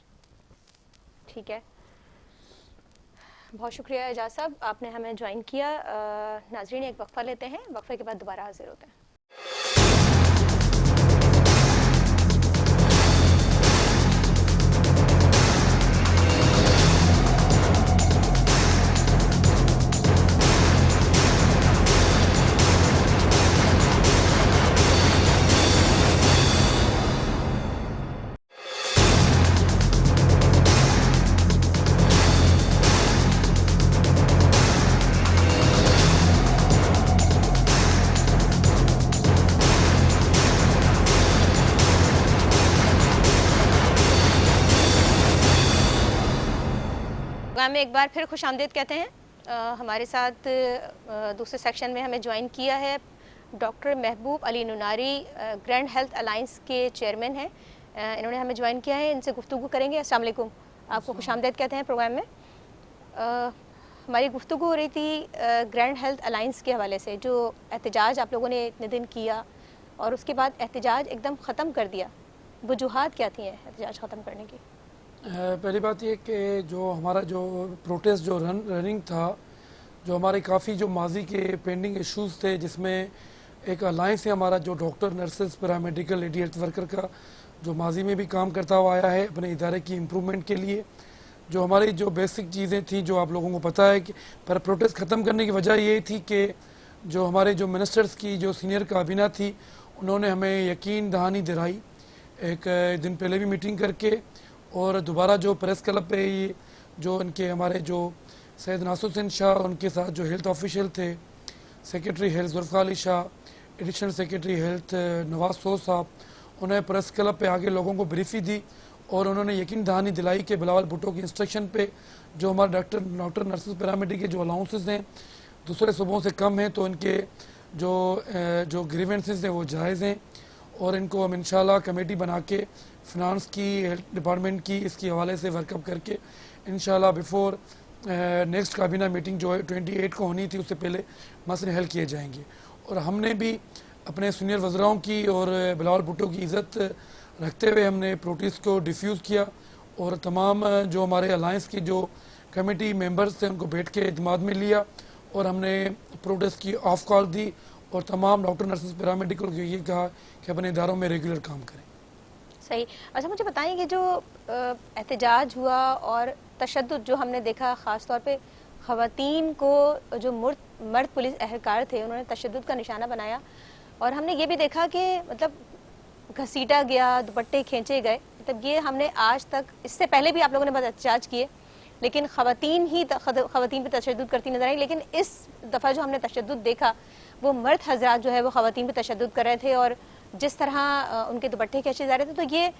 ठीक है, बहुत शुक्रिया एजाज साहब, आपने हमें ज्वाइन किया। नाजरीन, एक वक्फा लेते हैं, वक्फे के बाद दोबारा हाजिर होते हैं। में एक बार फिर खुशामदीद कहते हैं। हमारे साथ दूसरे सेक्शन में हमें ज्वाइन किया है डॉक्टर महबूब अली नुनारी, ग्रैंड हेल्थ अलायंस के चेयरमैन हैं। इन्होंने हमें ज्वाइन किया है, इनसे गुफ्तगू करेंगे। अस्सलाम वालेकुम, आपको खुशामदीद कहते हैं प्रोग्राम में। हमारी गुफ्तगू हो रही थी ग्रैंड हेल्थ अलायंस के हवाले से, जो एहतजाज आप लोगों ने इतने दिन किया और उसके बाद एहतजाज एकदम ख़त्म कर दिया। वजूहात क्या थी एहतजाज ख़त्म करने की? पहली बात ये कि जो हमारा जो प्रोटेस्ट जो रनिंग था, जो हमारे काफ़ी जो माजी के पेंडिंग इश्यूज़ थे, जिसमें एक अलायंस है हमारा जो doctor nurses paramedical lady health worker का, जो माजी में भी काम करता हुआ आया है अपने इदारे की इम्प्रूवमेंट के लिए। जो हमारी जो बेसिक चीज़ें थी जो आप लोगों को पता है कि पर प्रोटेस्ट ख़त्म करने की वजह ये थी कि जो हमारे जो मिनिस्टर्स की जो सीनियर काबीना थी उन्होंने हमें यकीन दहानी दिलाई एक दिन पहले भी मीटिंग करके, और दोबारा जो प्रेस क्लब पे ये जो इनके हमारे जो सैयद नासुर हुसैन शाह, उनके साथ जो हेल्थ ऑफिशियल थे, secretary health Zulfikar Ali Shah, additional secretary health Nawaz Soh साहब, उन्हें प्रेस क्लब पे आगे लोगों को ब्रीफी दी और उन्होंने यकीन दहानी दिलाई कि बिलावल भुट्टो की इंस्ट्रक्शन पे जो हमारे डॉक्टर नर्सेज पैरामेडिक के जो अलाउंसेस हैं दूसरे सूबों से कम हैं, तो इनके जो ग्रीवेंसेस हैं वो जायज़ हैं। और इनको हम इंशाल्लाह कमेटी बना के फिनांस की, हेल्थ डिपार्टमेंट की, इसके हवाले से वर्कअप करके इंशाल्लाह बिफोर नेक्स्ट काबीना मीटिंग जो है 28 को होनी थी उससे पहले मसले हल किए जाएंगे। और हमने भी अपने सीनियर वज़राओं की और बिलावल भुट्टो की इज़्ज़त रखते हुए हमने प्रोटेस्ट को डिफ्यूज़ किया और तमाम जो हमारे अलायंस की जो कमेटी मेंबर्स थे उनको बैठ के इत्मीनान में लिया और हमने प्रोटेस्ट की ऑफ कॉल दी और तमाम डॉक्टर, नर्सेस, पैरामेडिकल को ये कहा कि अपने इदारों में रेगुलर काम करें। सही। अच्छा, मुझे बताएं कि जो एहतजाज हुआ और तशद्दुद जो हमने देखा, ख़ास तौर पे ख़वातीन को जो मर्द पुलिस एहलकार थे उन्होंने तशद्दुद का निशाना बनाया, और हमने ये भी देखा कि मतलब घसीटा गया, दुपट्टे खींचे गए। मतलब ये हमने आज तक, इससे पहले भी आप लोगों ने बहुत एहतजाज किए लेकिन ख़वातीन पे तशद्दुद करती नजर आई, लेकिन इस दफ़ा जो हमने तशद्दुद देखा वो मर्द हजरात जो है वो ख़वातीन पे तशद्दुद कर रहे थे और जिस तरह उनके दुपट्टे खींचे जा रहे थे। तो ये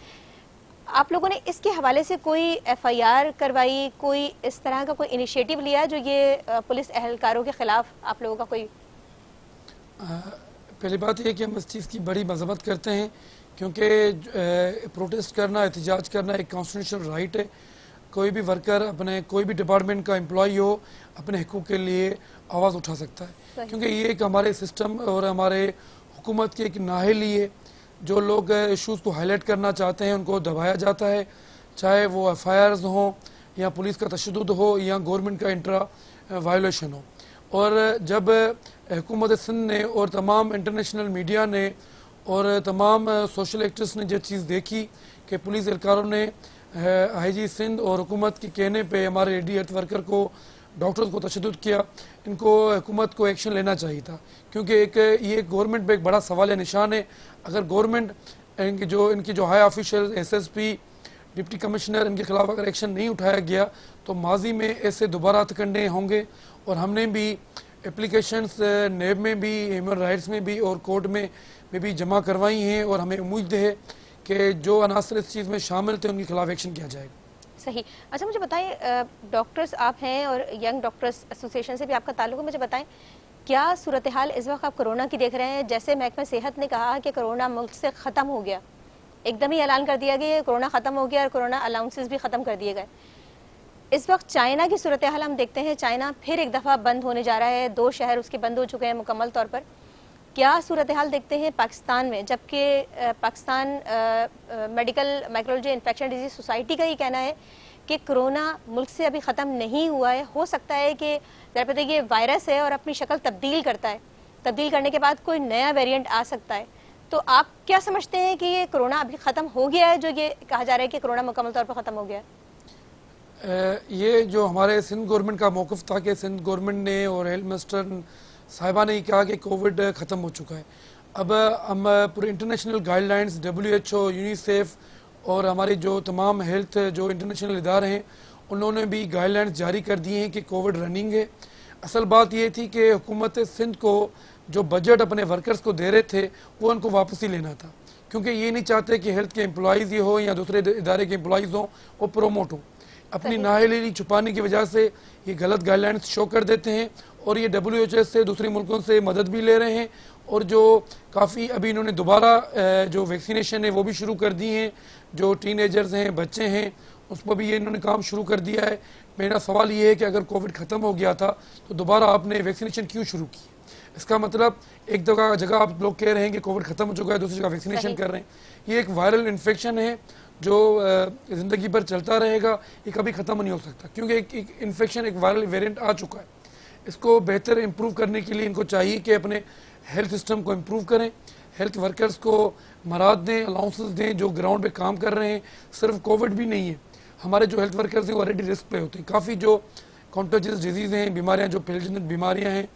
आप लोगों ने इसके हवाले से कोई FIR करवाई, कोई इस तरह का कोई इनिशिएटिव लिया जो ये पुलिस एहलकारों के खिलाफ आप लोगों का कोई? पहली बात यह कि हम इस चीज़ की बड़ी मजम्मत करते हैं क्योंकि प्रोटेस्ट करना, एहतजाज करना एक कॉन्स्टिट्यूशनल राइट है। कोई भी वर्कर, अपने कोई भी डिपार्टमेंट का एम्प्लॉय हो, अपने हकूक़ के लिए आवाज़ उठा सकता है, क्योंकि ये एक हमारे सिस्टम और हमारे हुकूमत की एक नाअहली है। जो लोग इशूज़ को हाईलाइट करना चाहते हैं उनको दबाया जाता है, चाहे वो FIRs हों या पुलिस का तशद्दुद हो या गवर्नमेंट का इंट्रा वायोलेशन हो। और जब हुकूमत सिंध ने और तमाम इंटरनेशनल मीडिया ने और तमाम सोशल एक्टिविस्ट ने जो चीज़ देखी कि पुलिस एहलकारों ने IG सिंध और हुकूमत के कहने पे हमारे रेडी हेल्थ वर्कर को, डॉक्टर्स को तशद्दुद किया, इनको हुकूमत को एक्शन लेना चाहिए था, क्योंकि ये गवर्नमेंट पे एक बड़ा सवाल निशान है। अगर गवर्नमेंट इनकी जो high official SSP, deputy commissioner, इनके खिलाफ अगर एक्शन नहीं उठाया गया तो माजी में ऐसे दोबारा हथकंडे होंगे। और हमने भी एप्लीकेशंस नेब में भी, ह्यूमन राइट्स में भी और कोर्ट में भी जमा करवाई हैं और हमें उम्मीद है कि जो अनासर इस चीज़ में शामिल थे उनके खिलाफ एक्शन किया जाएगा। सही। अच्छा, मुझे बताएं, डॉक्टर्स आप हैं और यंग डॉक्टर्स एसोसिएशन से भी आपका ताल्लुक है, मुझे बताएं क्या सूरत हाल इस वक्त आप कोरोना की देख रहे हैं? जैसे महकमा सेहत ने कहा कि कोरोना मुल्क से ख़त्म हो गया, एकदम ही ऐलान कर दिया गया कोरोना ख़त्म हो गया और कोरोना अलाउंसेस भी ख़त्म कर दिए गए। इस वक्त चाइना की सूरत हाल हम देखते हैं, चाइना फिर एक दफ़ा बंद होने जा रहा है, 2 शहर उसके बंद हो चुके हैं मुकम्मल तौर पर। क्या सूरत हाल देखते हैं पाकिस्तान में, जबकि Pakistan medical micrology infection disease society का ही कहना है कि कोरोना मुल्क से अभी ख़त्म नहीं हुआ है। हो सकता है कि ज़रा ये वायरस है और अपनी शक्ल तब्दील करता है, तब्दील करने के बाद कोई नया वेरिएंट आ सकता है। तो आप क्या समझते हैं कि ये कोरोना अभी ख़त्म हो गया है, जो ये कहा जा रहा है कि कोरोना मुकम्मल तौर पर ख़त्म हो गया है? ये जो हमारे सिंध गवर्नमेंट का मौक़िफ़ था कि सिंध गवर्नमेंट ने और हेल्थ मिनिस्टर साहिबा ने कहा कि कोविड ख़त्म हो चुका है। अब हम पूरे इंटरनेशनल गाइडलाइंस, WHO, यूनिसेफ और हमारे जो तमाम हेल्थ जो इंटरनेशनल इदारे हैं उन्होंने भी गाइडलाइंस जारी कर दिए हैं कि कोविड रनिंग है। असल बात ये थी कि हुकूमत सिंध को जो बजट अपने वर्कर्स को दे रहे थे वो उनको वापस ही लेना था, क्योंकि ये नहीं चाहते कि हेल्थ के एम्प्लॉइज़ हो या दूसरे इदारे के एम्प्लॉइज़ हों वो प्रोमोट हों। अपनी नाअहली छुपाने की वजह से ये गलत गाइडलाइंस शो कर देते हैं और ये WHO से, दूसरे मुल्कों से मदद भी ले रहे हैं। और जो काफ़ी अभी इन्होंने दोबारा जो वैक्सीनेशन है वो भी शुरू कर दी हैं, जो टीनेजर्स हैं, बच्चे हैं, उस पर भी ये इन्होंने काम शुरू कर दिया है। मेरा सवाल ये है कि अगर कोविड ख़त्म हो गया था तो दोबारा आपने वैक्सीनेशन क्यों शुरू की? इसका मतलब एक जगह आप लोग कह रहे हैं कि कोविड ख़त्म हो चुका है, दूसरी जगह वैक्सीनेशन कर रहे हैं। ये एक वायरल इन्फेक्शन है जो ज़िंदगी भर चलता रहेगा, ये कभी ख़त्म नहीं हो सकता, क्योंकि एक इन्फेक्शन, एक वायरल वेरिएंट आ चुका है। इसको बेहतर इम्प्रूव करने के लिए इनको चाहिए कि अपने हेल्थ सिस्टम को इम्प्रूव करें, हेल्थ वर्कर्स को मराद दें, अलाउंसेस दें जो ग्राउंड पे काम कर रहे हैं। सिर्फ कोविड भी नहीं है, हमारे जो हेल्थ वर्कर्स हैं वो ऑलरेडी रिस्क पे होते हैं। काफ़ी जो कॉन्टेजियस डिजीज़ हैं, बीमारियाँ जो फैलजनत बीमारियाँ हैं,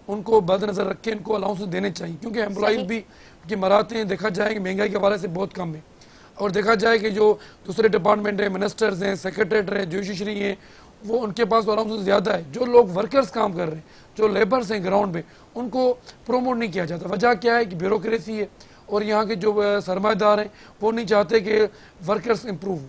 उनको मद्देनजर रख के इनको अलाउंसेस देने चाहिए, क्योंकि एम्प्लॉइज़ भी उनकी मराते हैं, देखा जाए कि महंगाई के हवाले से बहुत कम है। और देखा जाए कि जो दूसरे डिपार्टमेंट हैं, मिनिस्टर्स हैं, सेक्रेटरी हैं, जुडिशरी हैं, वो उनके पास अलाउंसेस ज़्यादा है। जो लोग वर्कर्स काम कर रहे हैं, जो लेबर्स हैं ग्राउंड पे, उनको प्रोमोट नहीं किया जाता। वजह क्या है कि ब्यूरोक्रेसी है और यहाँ के जो सरमाएदार हैं वो नहीं चाहते कि वर्कर्स इम्प्रूव हो।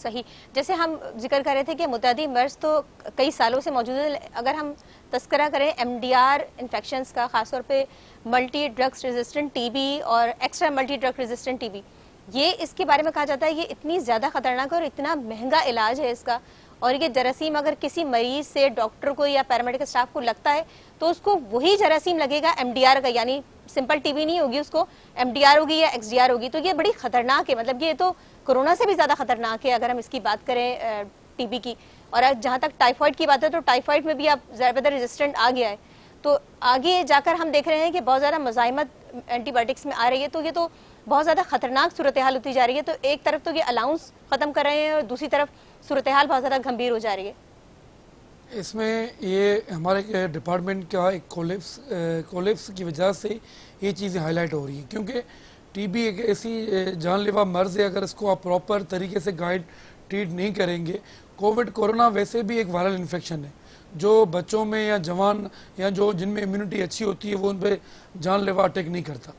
सही, जैसे हम जिक्र कर रहे थे कि मुतअद्दी मर्ज तो कई सालों से मौजूद है। अगर हम तस्करा करें एमडीआर इन्फेक्शंस का, खासतौर पे मल्टी ड्रग्स रेजिस्टेंट टीबी और extra multi drug resistant TB, ये इसके बारे में कहा जाता है ये इतनी ज़्यादा खतरनाक और इतना महंगा इलाज है इसका, और ये जरासीम अगर किसी मरीज से डॉक्टर को या पैरामेडिकल स्टाफ को लगता है तो उसको वही जरासीम लगेगा एमडीआर का, यानी सिंपल टीबी नहीं होगी, उसको एमडीआर होगी या एक्सडीआर होगी। तो ये बड़ी खतरनाक है, मतलब ये तो कोरोना से भी ज़्यादा खतरनाक है अगर हम इसकी बात करें टीबी की। और जहाँ तक टाइफाइड की बात है तो टाइफाइड में भी अब ज़्यादा रेजिस्टेंट आ गया है, तो आगे जाकर हम देख रहे हैं कि बहुत ज़्यादा मज़ाइमत एंटीबायोटिक्स में आ रही है, तो ये तो बहुत ज़्यादा खतरनाक सूरत हाल होती जा रही है। तो एक तरफ तो ये अलाउंस ख़त्म कर रहे हैं और दूसरी तरफ सूरत हाल बहुत ज़्यादा गंभीर हो जा रही है। इसमें ये हमारे डिपार्टमेंट का एक कोलेप्स की वजह से ये चीज़ें हाईलाइट हो रही हैं, क्योंकि टीबी एक ऐसी जानलेवा मर्ज है, अगर इसको आप प्रॉपर तरीके से गाइड ट्रीट नहीं करेंगे। कोरोना वैसे भी एक वायरल इन्फेक्शन है जो बच्चों में या जवान या जो जिनमें इम्यूनिटी अच्छी होती है वो उन पर जानलेवा अटैक नहीं करता।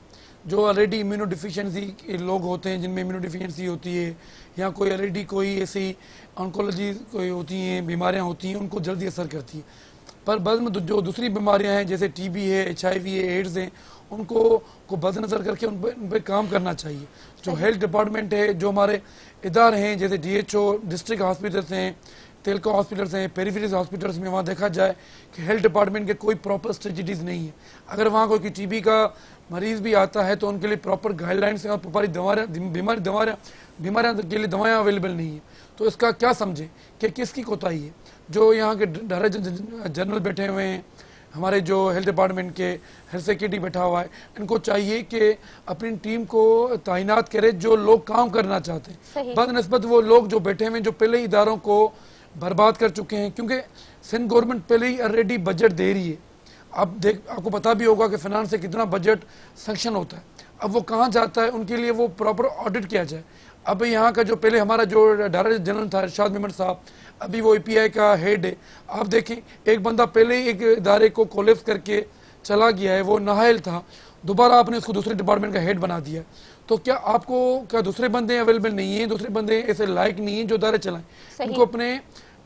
जो ऑलरेडी इम्यूनो डिफिशिएंसी के लोग होते हैं, जिनमें इम्यूनो डिफिशिएंसी होती है या कोई ऑलरेडी कोई ऐसी ऑन्कोलॉजी कोई होती हैं, बीमारियां होती हैं, उनको जल्दी असर करती है। पर बाद में जो दूसरी बीमारियां हैं जैसे टीबी है, HIV है, एड्स हैं, उनको बदनज़र करके उन पर काम करना चाहिए। जो हेल्थ डिपार्टमेंट है, जो हमारे इदारे हैं जैसे DHO, डिस्ट्रिक्ट हॉस्पिटल्स हैं, तेलको हॉस्पिटल्स हैं, पेरिफेरल हॉस्पिटल्स में वहाँ देखा जाए कि हेल्थ डिपार्टमेंट के कोई प्रॉपर स्ट्रेटजीज नहीं है। अगर वहाँ कोई टीबी का मरीज भी आता है तो उनके लिए प्रॉपर गाइडलाइंस हैं और प्रॉपर बीमारियाँ के लिए दवाएँ अवेलेबल नहीं है। तो इसका क्या समझे कि किसकी कोताही है? जो यहाँ के डायरेक्टर जनरल बैठे हुए हैं, हमारे जो हेल्थ डिपार्टमेंट के हेल्थ सेक्रेटरी बैठा हुआ है, इनको चाहिए कि अपनी टीम को तैनात करे जो लोग काम करना चाहते हैं, बदनिस्बत वो लोग जो बैठे हुए हैं जो पहले ही इदारों को बर्बाद कर चुके हैं। क्योंकि सिंध गवर्नमेंट पहले ही ऑलरेडी बजट दे रही है। अब आपको पता भी होगा कि फाइनेंस से कितना बजट सेंक्शन होता है, अब वो कहाँ जाता है, उनके लिए वो प्रॉपर ऑडिट किया जाए। अब यहाँ का जो पहले हमारा जो डायरेक्टर जनरल था इरशाद मेमन साहब, अभी वो API का हेड है। आप देखें एक बंदा पहले ही एक इदारे को कोलेप्स करके चला गया है, वो नाहल था, दोबारा आपने उसको दूसरे डिपार्टमेंट का हेड बना दिया। तो क्या दूसरे बंदे अवेलेबल नहीं है? दूसरे बंदे ऐसे लायक नहीं है जो इदारे चलाएं? इनको अपने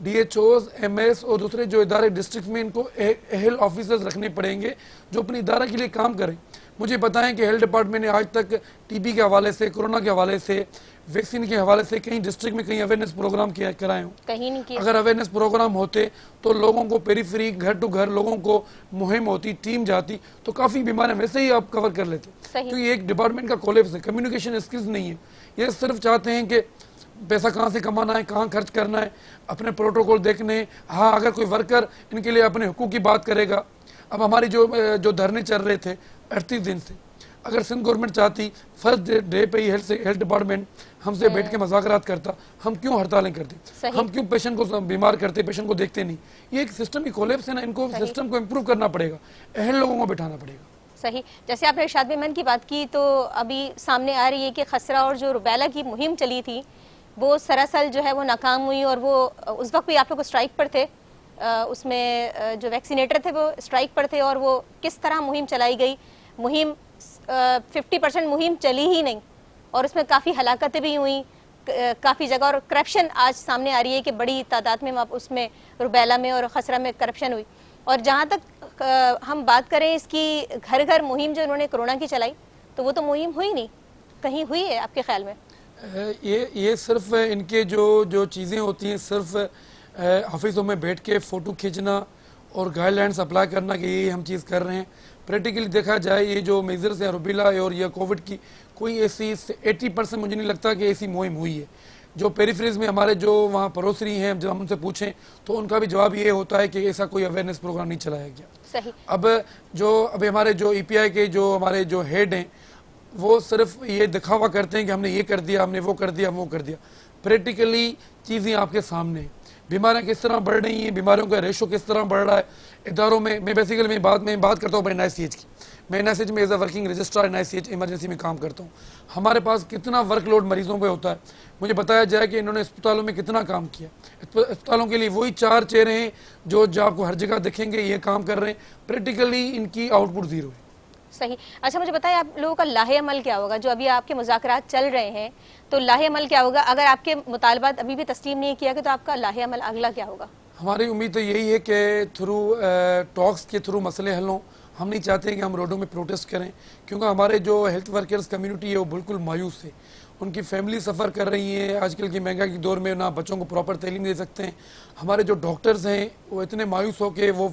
DHOs, MS और दूसरे जो इदारे डिस्ट्रिक्ट में इनको अहल ऑफिसर्स रखने पड़ेंगे जो अपने इदारा के लिए काम करें। मुझे बताएं कि हेल्थ डिपार्टमेंट ने आज तक टीबी के हवाले से, कोरोना के हवाले से, वैक्सीन के हवाले से कहीं डिस्ट्रिक्ट में कहीं अवेयरनेस प्रोग्राम कराए हो? कहीं नहीं किया। अगर अवेयरनेस प्रोग्राम होते तो लोगों को पेरीफेरी, घर टू घर लोगों को मुहिम होती, टीम जाती, तो काफ़ी बीमारियां वैसे ही आप कवर कर लेते। तो ये एक डिपार्टमेंट का कोलेप्स है, कम्युनिकेशन स्किल्स नहीं है। ये सिर्फ चाहते हैं कि पैसा कहाँ से कमाना है, कहाँ खर्च करना है, अपने प्रोटोकॉल देखने। हाँ, अगर कोई वर्कर इनके लिए अपने हुकूक की बात करेगा। अब हमारी जो धरने चल रहे थे 38 दिन से, अगर सिंध गवर्नमेंट चाहती फर्स्ट डे पे ही हेल्थ डिपार्टमेंट हमसे बैठ के मुज़ाकरात करता, हम क्यों हड़तालें करते, हम क्यों पेशेंट को बीमार करते, पेशेंट को देखते नहीं? ये एक सिस्टम की कोलैप्स है ना, इनको सिस्टम को इम्प्रूव करना पड़ेगा, अहल लोगों को बिठाना पड़ेगा। सही, जैसे आपने इरशाद मेमन की बात की तो अभी सामने आ रही है कि खसरा और जो रुबैला की मुहिम चली थी वो सरासर जो है वो नाकाम हुई, और वो उस वक्त भी आप लोग स्ट्राइक पर थे, उसमें जो वैक्सीनेटर थे वो स्ट्राइक पर थे, और वो किस तरह मुहिम चलाई गई। मुहिम 50% मुहिम चली ही नहीं और उसमें काफ़ी हलाकतें भी हुई काफ़ी जगह, और करप्शन आज सामने आ रही है कि बड़ी तादाद में उसमें रुबैला में और खसरा में करप्शन हुई। और जहाँ तक हम बात करें इसकी घर घर मुहिम जो उन्होंने कोरोना की चलाई, तो वो तो मुहिम हुई नहीं, कहीं हुई है आपके ख्याल में? ये सिर्फ इनके जो चीज़ें होती हैं, सिर्फ ऑफिसों में बैठ के फ़ोटो खींचना और गाइडलाइंस अप्लाई करना कि ये हम चीज़ कर रहे हैं। प्रैक्टिकली देखा जाए ये जो मेजर्स हैं रुबीला और या कोविड की, कोई ऐसी 80% मुझे नहीं लगता कि ऐसी मुहिम हुई है। जो पेरिफेरीज में हमारे जो वहाँ पड़ोसी हैं, जब हम उनसे पूछें तो उनका भी जवाब ये होता है कि ऐसा कोई अवेयरनेस प्रोग्राम नहीं चलाया गया। सही। अब हमारे जो EPI के जो हमारे जो हेड हैं वो सिर्फ ये दिखावा करते हैं कि हमने ये कर दिया, हमने वो कर दिया, हम वो कर दिया। प्रैक्टिकली चीज़ें आपके सामने हैं, बीमारियाँ किस तरह बढ़ रही हैं, बीमारियों का रेशो किस तरह बढ़ रहा है इदारों में। मैं बेसिकली मैं बात करता हूँ NICH की। मैं NICH में as a working registrar NICH emergency में काम करता हूँ। हमारे पास कितना वर्कलोड मरीजों पे होता है, मुझे बताया जाए कि इन्होंने अस्पतालों में कितना काम किया। अस्पतालों के लिए वही 4 चेहरे हैं जो आपको हर जगह दिखेंगे, ये काम कर रहे हैं। प्रैक्टिकली इनकी आउटपुट ज़ीरो है। सही। अच्छा मुझे बताएं, आप लोगों का लाहे अमल क्या होगा? जो अभी आपके मुज़ाकरात चल रहे हैं, तो लाहे अमल क्या होगा? अगर आपके मुतालबात अभी भी तस्लीम नहीं किया गया तो आपका लाहे अमल अगला क्या होगा? हमारी उम्मीद तो यही है कि थ्रू टॉक्स के थ्रू मसले हल हों। हम नहीं चाहते कि हम रोडों में प्रोटेस्ट करें, क्योंकि हमारे जो हेल्थ वर्कर्स कम्युनिटी है वो बिल्कुल मायूस है। उनकी फैमिली सफ़र कर रही है, आजकल की महंगाई के दौर में ना बच्चों को प्रॉपर तालीम दे सकते हैं। हमारे जो डॉक्टर्स हैं वो इतने मायूस हो के वो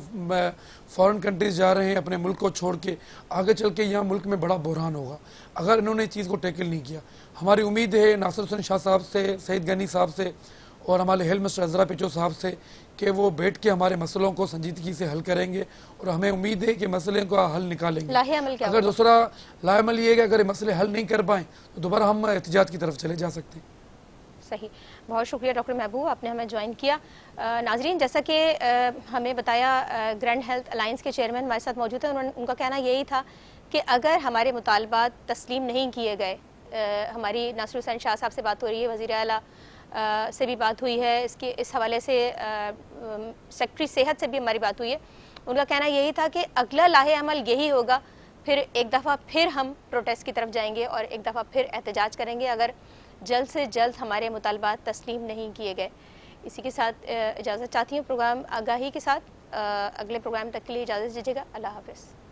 फॉरेन कंट्रीज़ जा रहे हैं अपने मुल्क को छोड़ के। आगे चल के यहाँ मुल्क में बड़ा बहरान होगा अगर इन्होंने चीज़ को टैकल नहीं किया। हमारी उम्मीद है नासिर हुसैन शाह साहब से, सईद गनी साहब से और हमारे हेल्थ मिनिस्टर अजरा पिचो साहब से कि वो बैठ के हमारे मसलों को संजीदगी से हल करेंगे, और हमें उम्मीद है कि मसले का हल निकालेंगे। लाहे अमल क्या अगर होगा? दूसरा लाएमल ये है कि अगर ये मसले हल नहीं कर पाएँ तो दोबारा हम एहतजाज की तरफ चले जा सकते हैं। सही, बहुत शुक्रिया डॉक्टर महबूब, आपने हमें ज्वाइन किया। नाजरीन, जैसा कि हमें बताया ग्रैंड हेल्थ अलायंस के चेयरमैन हमारे साथ मौजूद हैं। उनका कहना यही था कि अगर हमारे मुतालबात तस्लीम नहीं किए गए, हमारी नासिर हुसैन शाह साहब से बात हो रही है, वज़ीर आला से भी बात हुई है, इसके इस हवाले से सेक्रेटरी सेहत से भी हमारी बात हुई है। उनका कहना यही था कि अगला लाहे अमल यही होगा, फिर एक दफ़ा फिर हम प्रोटेस्ट की तरफ जाएंगे और एक दफ़ा फिर एहतजाज करेंगे अगर जल्द से जल्द हमारे मुतालबात तस्लीम नहीं किए गए। इसी के साथ इजाज़त चाहती हूँ प्रोग्राम आगाही के साथ। अगले प्रोग्राम तक के लिए इजाज़त दीजिएगा। अल्लाह हाफ़िज़।